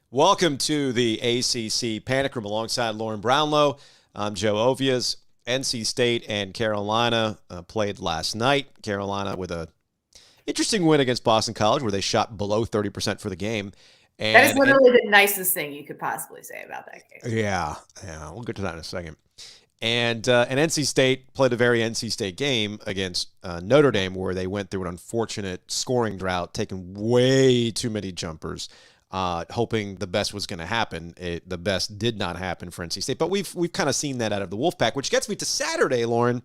Welcome to the ACC Panic Room alongside Lauren Brownlow. I'm Joe Ovies. NC State and Carolina played last night. Carolina with a interesting win against Boston College where they shot below 30% for the game. That is literally the nicest thing you could possibly say about that game. Yeah, we'll get to that in a second. And NC State played a very NC State game against Notre Dame where they went through an unfortunate scoring drought, taking way too many jumpers. Hoping the best was going to happen. The best did not happen for NC State, but we've kind of seen that out of the Wolfpack, which gets me to Saturday, Lauren,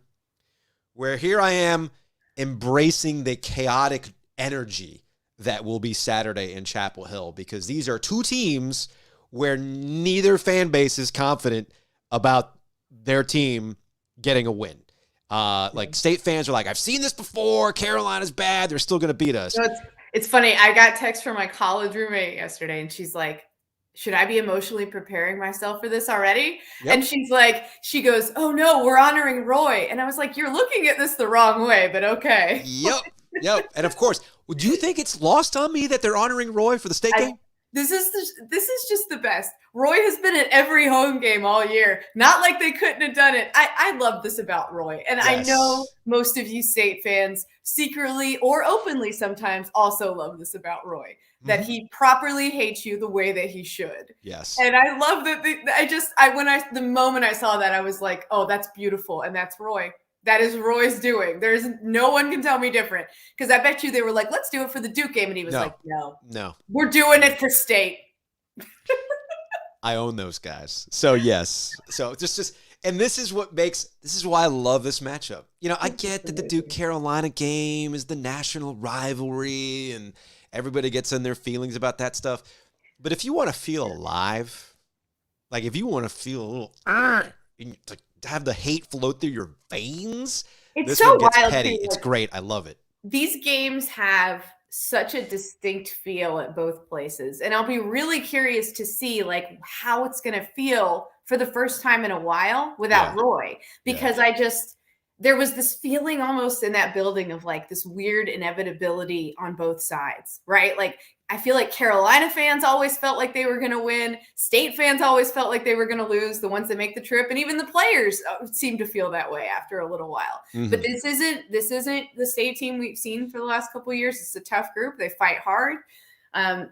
where here I am embracing the chaotic energy that will be Saturday in Chapel Hill, because these are two teams where neither fan base is confident about their team getting a win. Like State fans are like, I've seen this before. Carolina's bad. They're still going to beat us. It's funny. I got text from my college roommate yesterday, and she's like, should I be emotionally preparing myself for this already? Yep. And she's like, she goes, oh no, we're honoring Roy. And I was like, you're looking at this the wrong way, but okay. Yep. And of course, do you think it's lost on me that they're honoring Roy for the State game? This is just the best. Roy has been at every home game all year. Not like they couldn't have done it. I love this about Roy. And yes. I know most of you State fans secretly or openly sometimes also love this about Roy, that he properly hates you the way that he should. Yes. And I love that. The moment I saw that, I was like, oh, that's beautiful. And that's Roy. That is Roy's doing. There's no one can tell me different. Because I bet you they were like, let's do it for the Duke game. And he was like, no, we're doing it for State. I own those guys. So yes. So just, and this is why I love this matchup. You know, I get that the Duke Carolina game is the national rivalry and everybody gets in their feelings about that stuff. But if you want to feel alive, like if you want to feel a little, to have the hate flow through your veins, this so one gets petty. It's great. I love it. These games have such a distinct feel at both places. And I'll be really curious to see like how it's going to feel for the first time in a while without Roy, because there was this feeling almost in that building of like this weird inevitability on both sides, right? Like I feel like Carolina fans always felt like they were going to win. State fans always felt like they were going to lose, the ones that make the trip. And even the players seem to feel that way after a little while. Mm-hmm. But this isn't the State team we've seen for the last couple of years. It's a tough group. They fight hard.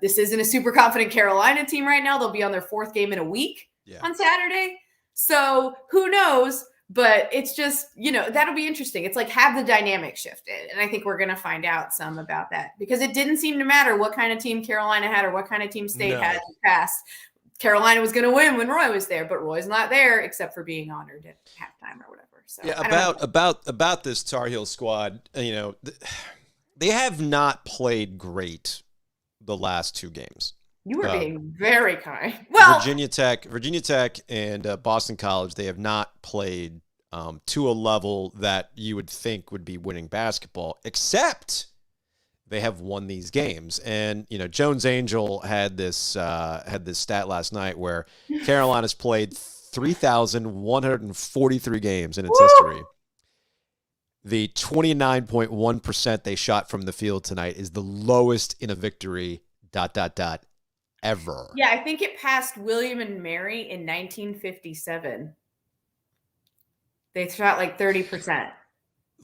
This isn't a super confident Carolina team right now. They'll be on their fourth game in a week on Saturday. So who knows? But it's just, that'll be interesting. It's like, have the dynamic shifted? And I think we're going to find out some about that, because it didn't seem to matter what kind of team Carolina had or what kind of team State had in the past. Carolina was going to win when Roy was there, but Roy's not there except for being honored at halftime or whatever. So about this Tar Heel squad, they have not played great the last two games. You were being very kind. Well, Virginia Tech and Boston College, they have not played to a level that you would think would be winning basketball, except they have won these games. And, Jones Angel had this stat last night where Carolina's played 3,143 games in its history. The 29.1% they shot from the field tonight is the lowest in a victory, ... ever. Yeah, I think it passed William and Mary in 1957. They shot like 30%.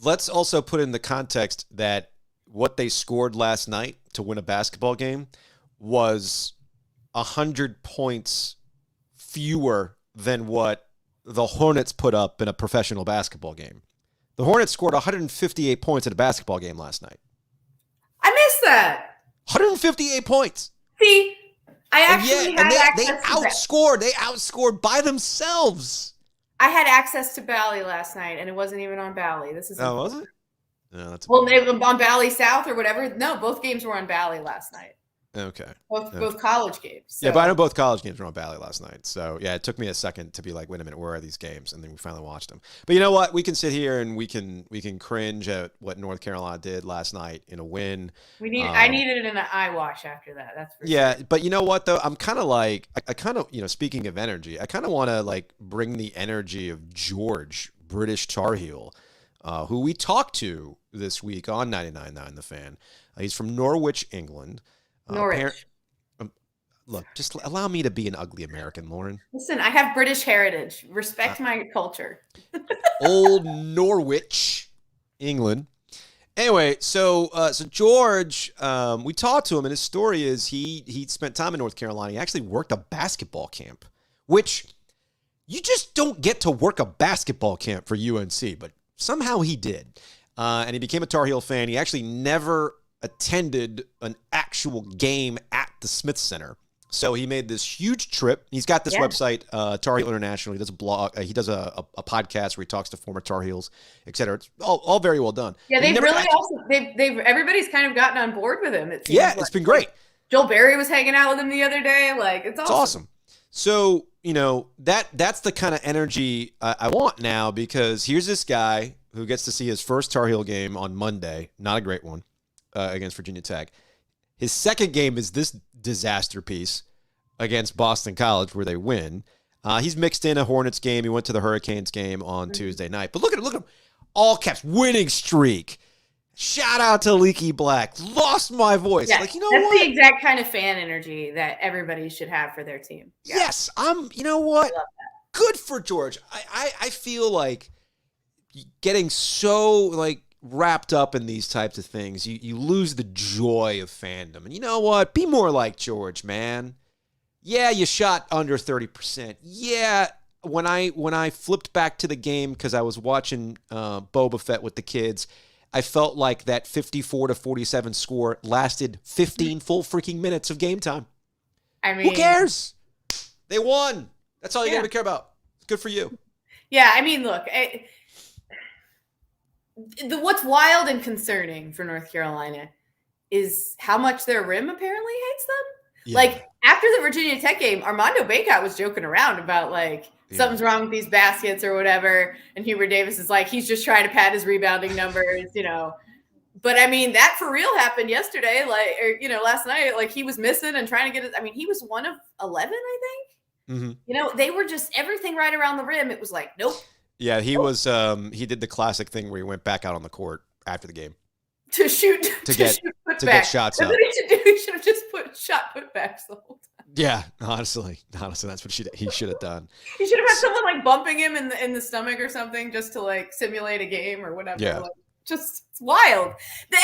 Let's also put in the context that what they scored last night to win a basketball game was 100 points fewer than what the Hornets put up in a professional basketball game. The Hornets scored 158 points in a basketball game last night. I missed that. 158 points. See, I actually had access they outscored by themselves. I had access to Bally last night, and it wasn't even on Bally. This is was it? No, that's they were on Bally South or whatever. No, both games were on Bally last night. Okay. Both college games. So. Yeah, but I know both college games were on Bally last night. So, yeah, it took me a second to be like, wait a minute, where are these games? And then we finally watched them. But you know what? We can sit here and we can cringe at what North Carolina did last night in a win. I needed an eye wash after that. That's for sure. But you know what, though? I'm kind of like, speaking of energy, I kind of want to, like, bring the energy of George, British Tar Heel, who we talked to this week on 99.9 The Fan. He's from Norwich, England. Norwich. Look, just allow me to be an ugly American, Lauren. Listen, I have British heritage. Respect my culture. Old Norwich, England. Anyway, so George, we talked to him, and his story is he spent time in North Carolina. He actually worked a basketball camp, which you just don't get to work a basketball camp for UNC, but somehow he did. And he became a Tar Heel fan. He actually never attended an actual game at the Smith Center. So he made this huge trip. He's got this website, Tar Heel International. He does a blog. He does a podcast where he talks to former Tar Heels, et cetera. It's all very well done. Yeah, they've really they've everybody's kind of gotten on board with him. It seems it's been great. Joel Berry was hanging out with him the other day. Like, it's awesome. So, that's the kind of energy I want now, because here's this guy who gets to see his first Tar Heel game on Monday. Not a great one against Virginia Tech. His second game is this disaster piece against Boston College where they win. He's mixed in a Hornets game. He went to the Hurricanes game on Tuesday night. But look at him. All caps, winning streak. Shout out to Leaky Black. Lost my voice. Yeah, that's what? The exact kind of fan energy that everybody should have for their team. Yeah. Yes. You know what? Good for George. I feel like getting so wrapped up in these types of things, you lose the joy of fandom. And you know what? Be more like George, man. Yeah, you shot under 30%. Yeah, when I flipped back to the game because I was watching Boba Fett with the kids, I felt like that 54-47 score lasted 15 full freaking minutes of game time. I mean, who cares? They won. That's all you got to care about. Good for you. Yeah, I mean, look, what's wild and concerning for North Carolina is how much their rim apparently hates them. Yeah. Like, after the Virginia Tech game, Armando Bacot was joking around about something's wrong with these baskets or whatever. And Hubert Davis is like, he's just trying to pad his rebounding numbers, But I mean, that for real happened yesterday, last night. He was missing and trying to get it. I mean, he was 1 of 11, I think. Mm-hmm. They were just everything right around the rim. It was like, nope. Yeah, he was. He did the classic thing where he went back out on the court after the game to get shots up. That's what he should do. He should have just shot putbacks the whole time. Yeah, honestly, that's what he should have done. He should have had someone bumping him in the stomach or something just to simulate a game or whatever. Yeah. Just it's wild.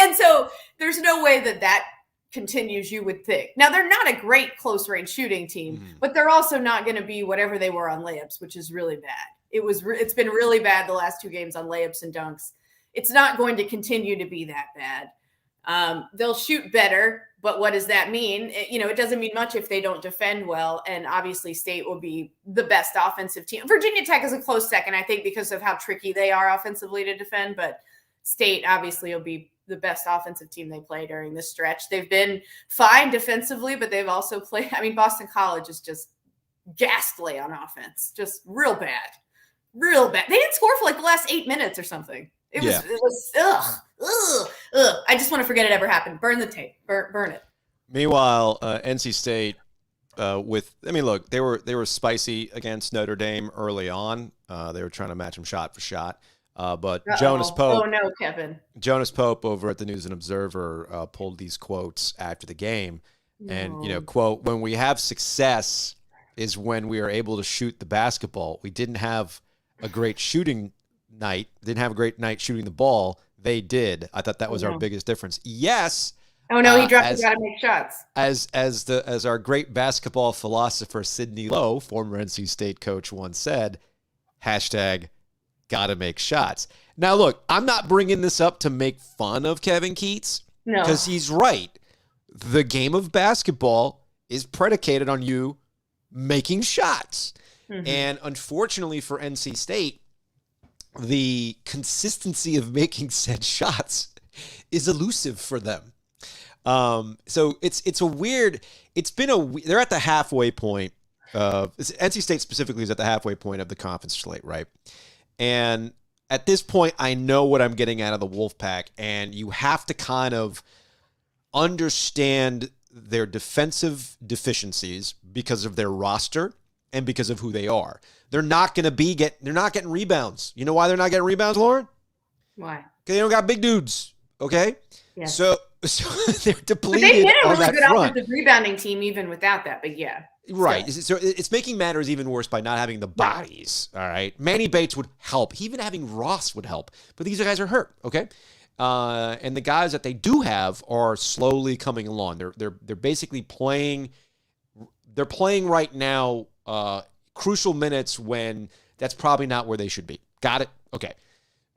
And so there's no way that continues, you would think. Now, they're not a great close range shooting team, but they're also not going to be whatever they were on layups, which is really bad. It's been really bad the last 2 games on layups and dunks. It's not going to continue to be that bad. They'll shoot better, but what does that mean? It doesn't mean much if they don't defend well. And obviously State will be the best offensive team. Virginia Tech is a close second, I think, because of how tricky they are offensively to defend, but State obviously will be the best offensive team they play during this stretch. They've been fine defensively, but they've also played, Boston College is just ghastly on offense, just real bad. Real bad. They didn't score for the last 8 minutes or something. It was ugh. I just want to forget it ever happened. Burn the tape. Burn it. Meanwhile, NC State look, they were spicy against Notre Dame early on. They were trying to match them shot for shot. But Jonas Pope. Oh no, Kevin. Jonas Pope over at the News and Observer pulled these quotes after the game, and quote, "When we have success is when we are able to shoot the basketball. We didn't have a great shooting night. Didn't have a great night shooting the ball. They did. I thought that was our biggest difference." Yes. Oh no, he dropped. Got to make shots. As our great basketball philosopher Sidney Lowe, former NC State coach, once said, # gotta make shots. Now look, I'm not bringing this up to make fun of Kevin Keats, because he's right. The game of basketball is predicated on you making shots. Mm-hmm. And unfortunately for NC State, the consistency of making said shots is elusive for them. So they're at the halfway point. NC State specifically is at the halfway point of the conference slate, right? And at this point, I know what I'm getting out of the Wolfpack, and you have to kind of understand their defensive deficiencies because of their roster and because of who they are. They're not getting rebounds. You know why they're not getting rebounds, Lauren? Why? Because they don't got big dudes. Okay. Yeah. So So they're But depleted they've been a on really that good front. offensive rebounding team even without that. But yeah. Right. Still. So it's making matters even worse by not having the bodies. All right. Manny Bates would help. Even having Ross would help. But these guys are hurt. Okay. And the guys that they do have are slowly coming along. They're basically playing. They're playing right now crucial minutes when that's probably not where they should be. Got it? Okay.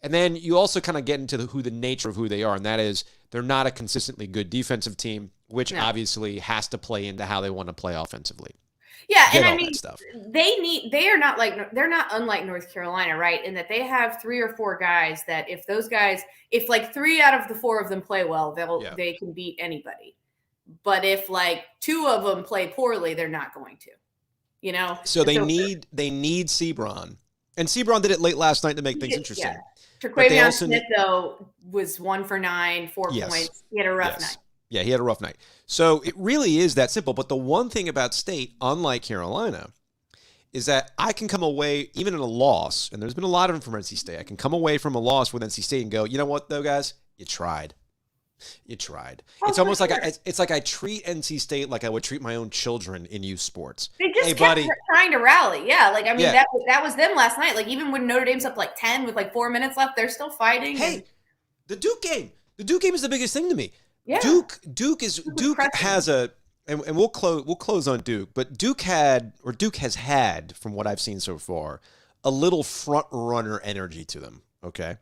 And then you also kind of get into the nature of who they are, and that is they're not a consistently good defensive team, which obviously has to play into how they want to play offensively. Yeah, and I mean, they're not unlike North Carolina, right? In that they have 3 or 4 guys that if like 3 out of the 4 of them play well, they can beat anybody. But if like 2 of them play poorly, they're not going to. You know? So they need Sebron. And Sebron did it late last night to make things interesting. Yeah. Terquavion Smith, though, was 1 for 9, 4 points. He had a rough night. Yeah, he had a rough night. So it really is that simple. But the one thing about State, unlike Carolina, is that I can come away, even in a loss, and there's been a lot of them from NC State, I can come away from a loss with NC State and go, you know what, though, guys? You tried. You tried. It's almost like I treat NC State like I would treat my own children in youth sports. They just kept trying to rally. Yeah, like I mean that was them last night. Like even when Notre Dame's up like 10 with like 4 minutes left, they're still fighting. Hey, the Duke game. The Duke game is the biggest thing to me. Yeah. Duke has a and we'll close on Duke, but Duke has had, from what I've seen so far, a little front runner energy to them. Okay.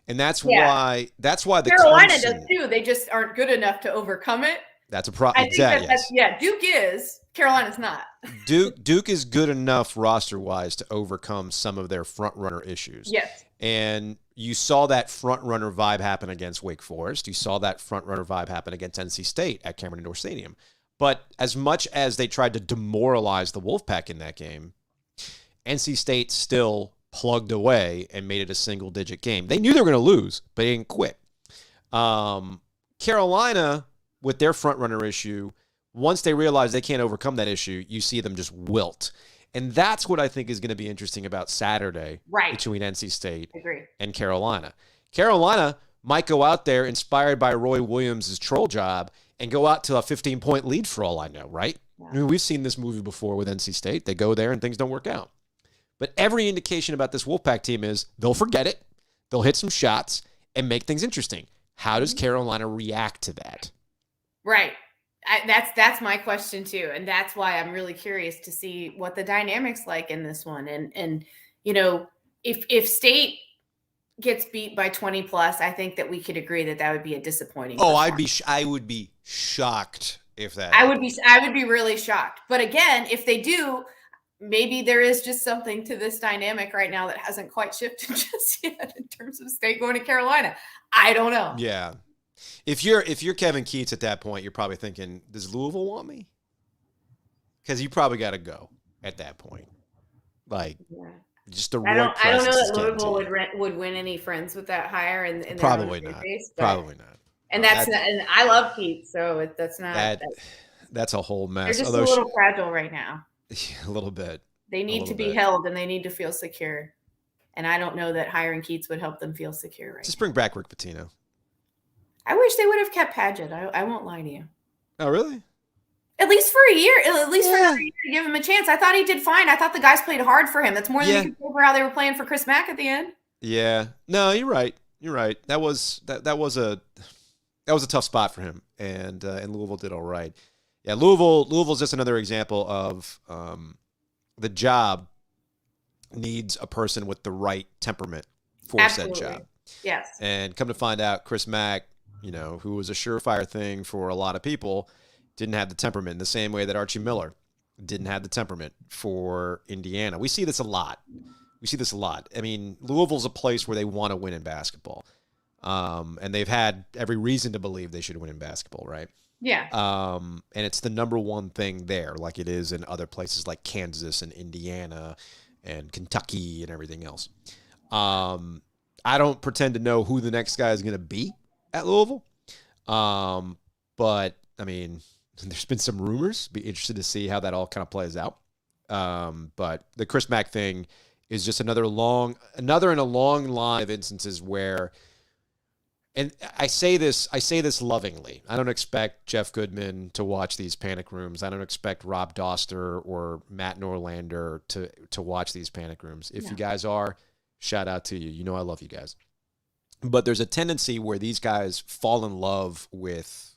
And that's why the Carolina does too. They just aren't good enough to overcome it. That's a problem. Duke is. Carolina's not. Duke is good enough roster-wise to overcome some of their front-runner issues. Yes. And you saw that front-runner vibe happen against Wake Forest. You saw that front-runner vibe happen against NC State at Cameron Indoor Stadium. But as much as they tried to demoralize the Wolfpack in that game, NC State still plugged away and made it a single-digit game. They knew they were going to lose, but they didn't quit. Carolina, with their front-runner issue, once they realize they can't overcome that issue, you see them just wilt. And that's what I think is going to be interesting about Saturday between NC State and Carolina. Carolina might go out there inspired by Roy Williams' troll job and go out to a 15-point lead for all I know, right? Yeah. I mean, we've seen this movie before with NC State. They go there and things don't work out. But every indication about this Wolfpack team is they'll forget it, they'll hit some shots, and make things interesting. How does Carolina react to that? Right. That's my question too, and that's why I'm really curious to see what the dynamics like in this one. And you know, if State gets beat by 20 plus, I think that we could agree that would be a disappointing. Oh, I would be shocked if that. I would be really shocked. But again, if they do, maybe there is just something to this dynamic right now that hasn't quite shifted just yet in terms of State going to Carolina. I don't know. Yeah. If you're Kevin Keatts at that point, you're probably thinking, does Louisville want me? Because you probably got to go at that point. Like, just a I don't know that Louisville would win any friends with that hire. And probably not. Probably not. And and I love Keatts, so that's not. That's a whole mess. They're just a little fragile right now. A little bit. They need to be held, and they need to feel secure. And I don't know that hiring Keatts would help them feel secure right Just bring back Rick Pitino. I wish they would have kept Padgett. I won't lie to you. Oh, really? At least for a year. At least for another year to give him a chance. I thought he did fine. I thought the guys played hard for him. That's more than you could say for how they were playing for Chris Mack at the end. Yeah. No, you're right. You're right. That was a tough spot for him, and Louisville did all right. Yeah, Louisville's just another example of the job needs a person with the right temperament for said job. Yes. And come to find out, Chris Mack, who was a surefire thing for a lot of people, didn't have the temperament in the same way that Archie Miller didn't have the temperament for Indiana. We see this a lot. I mean, Louisville's a place where they want to win in basketball. And they've had every reason to believe they should win in basketball, right? Yeah. And it's the number one thing there, like it is in other places like Kansas and Indiana and Kentucky and everything else. I don't pretend to know who the next guy is going to be at Louisville. But, I mean, there's been some rumors. Be interested to see how that all kind of plays out. But the Chris Mack thing is just another in a long line of instances where and I say this lovingly. I don't expect Jeff Goodman to watch these panic rooms. I don't expect Rob Doster or Matt Norlander to watch these panic rooms. If you guys are, shout out to you. You know I love you guys. But there's a tendency where these guys fall in love with,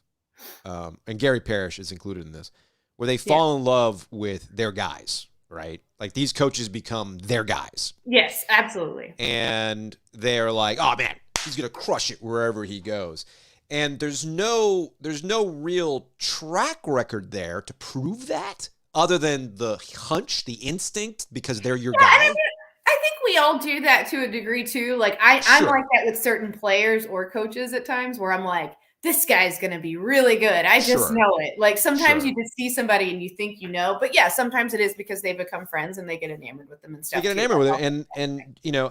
and Gary Parrish is included in this, where they fall in love with their guys, right? Like these coaches become their guys. Yes, absolutely. And they're like, oh man, he's going to crush it wherever he goes. And there's no real track record there to prove that other than the hunch, the instinct, because they're your guy. I think we all do that to a degree too. Like I'm like that with certain players or coaches at times where I'm like, this guy's going to be really good. I just know it. Like sometimes you just see somebody and you think you know, but yeah, sometimes it is because they become friends and they get enamored with them and stuff. They get enamored with it, and you know,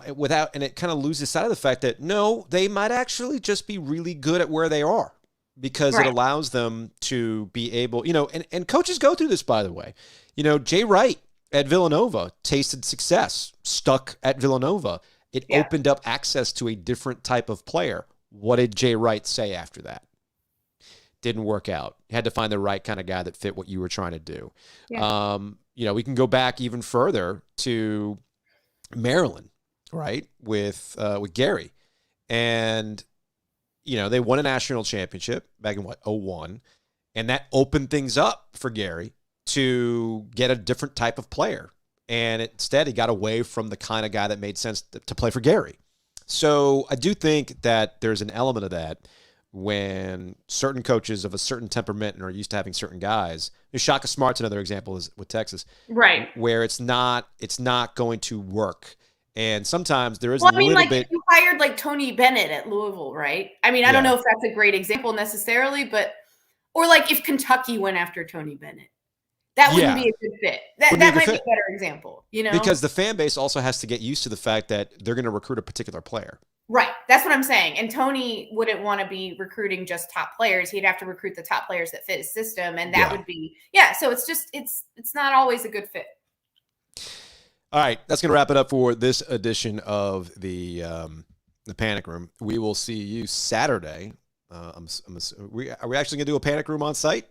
and it kind of loses sight of the fact that no, they might actually just be really good at where they are because it allows them to be able, you know, and coaches go through this, by the way. You know, Jay Wright at Villanova tasted success, stuck at Villanova. It opened up access to a different type of player. What did Jay Wright say after that? Didn't work out. You had to find the right kind of guy that fit what you were trying to do. Yeah. You know, we can go back even further to Maryland, right? With Gary. And, you know, they won a national championship back in 2001. And that opened things up for Gary to get a different type of player. And instead, he got away from the kind of guy that made sense to play for Gary. So I do think that there's an element of that when certain coaches of a certain temperament and are used to having certain guys. Shaka Smart's another example is with Texas, right? Where it's not going to work, and sometimes there is a little bit. You hired like Tony Bennett at Louisville, right? I mean, I don't know if that's a great example necessarily, but or like if Kentucky went after Tony Bennett. That wouldn't be a good fit. That might be a better example, you know? Because the fan base also has to get used to the fact that they're going to recruit a particular player. Right. That's what I'm saying. And Tony wouldn't want to be recruiting just top players. He'd have to recruit the top players that fit his system. And that would be, so it's just, it's not always a good fit. All right. That's going to wrap it up for this edition of the Panic Room. We will see you Saturday. Are we actually going to do a Panic Room on site?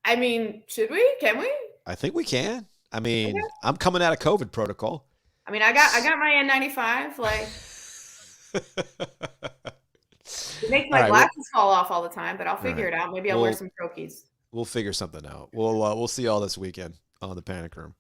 I mean, should we? Can we? I think we can. I mean, I'm coming out of COVID protocol. I mean, I got my N95. Like, it makes my glasses fall off all the time, but I'll figure it out. Maybe I'll wear some croquis. We'll figure something out. We'll see y'all this weekend on the Panic Room.